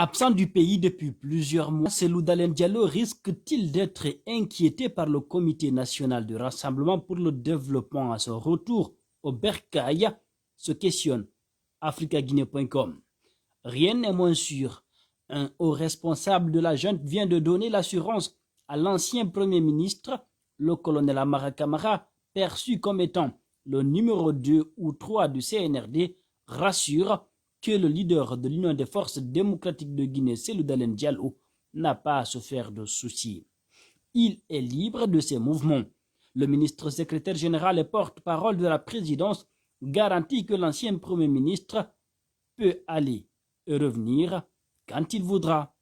Absent du pays depuis plusieurs mois, Cellou Dalein Diallo risque-t-il d'être inquiété par le Comité national de rassemblement pour le développement à son retour au Bercail? Se questionne africaguinée.com. Rien n'est moins sûr. Un haut responsable de la junte vient de donner l'assurance à l'ancien Premier ministre, le colonel Amara Camara, perçu comme étant le numéro 2 ou 3 du CNRD, rassure que le leader de l'Union des forces démocratiques de Guinée, Cellou Dalein Diallo, n'a pas à se faire de soucis. Il est libre de ses mouvements. Le ministre secrétaire général et porte-parole de la présidence garantit que l'ancien Premier ministre peut aller et revenir quand il voudra.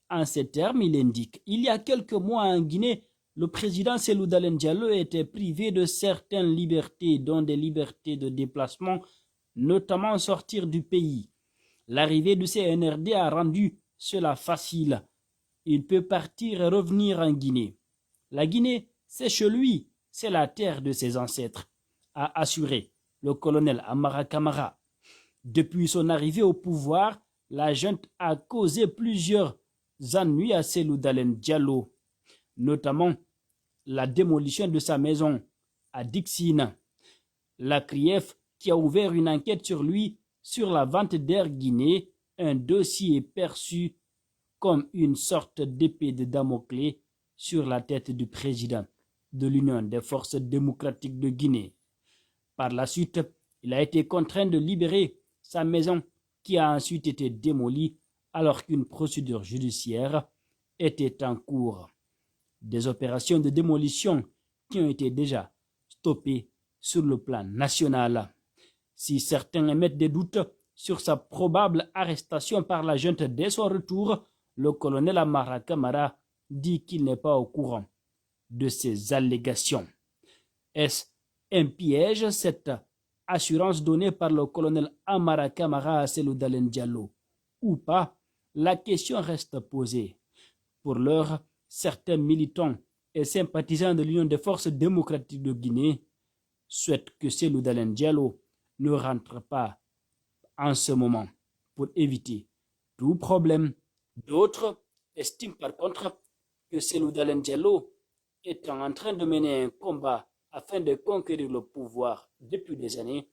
En ces termes, il indique: il y a quelques mois en Guinée, le président Cellou Dalein Diallo était privé de certaines libertés, dont des libertés de déplacement, notamment sortir du pays. L'arrivée du CNRD a rendu cela facile. Il peut partir et revenir en Guinée. La Guinée, c'est chez lui, c'est la terre de ses ancêtres, a assuré le colonel Amara Camara. Depuis son arrivée au pouvoir, la junte a causé plusieurs ennuis à Cellou Dalein Diallo, notamment la démolition de sa maison à Dixine. La CRIEF, qui a ouvert une enquête sur lui sur la vente d'Air Guinée, un dossier perçu comme une sorte d'épée de Damoclès sur la tête du président de l'Union des forces démocratiques de Guinée. Par la suite, il a été contraint de libérer sa maison qui a ensuite été démolie alors qu'une procédure judiciaire était en cours. Des opérations de démolition qui ont été déjà stoppées sur le plan national. Si certains émettent des doutes sur sa probable arrestation par la junte dès son retour, le colonel Amara Camara dit qu'il n'est pas au courant de ces allégations. Est-ce un piège, cette assurance donnée par le colonel Amara Camara à Cellou Dalein Diallo, ou pas? La question reste posée. Pour l'heure, certains militants et sympathisants de l'Union des forces démocratiques de Guinée souhaitent que Cellou Dalein Diallo ne rentre pas en ce moment pour éviter tout problème. D'autres estiment par contre que Cellou Dalein Diallo est en train de mener un combat afin de conquérir le pouvoir depuis des années,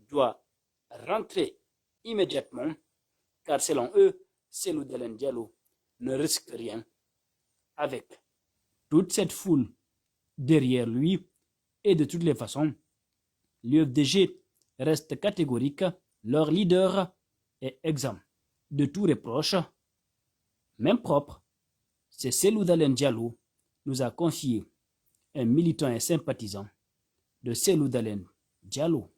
doit rentrer immédiatement, car selon eux, Cellou Dalein Diallo ne risque rien avec toute cette foule derrière lui, et de toutes les façons, l'UFDG reste catégorique, leur leader est exempt de tout reproche, même propre. C'est Cellou Dalein Diallo, nous a confié un militant et sympathisant de Cellou Dalein Diallo.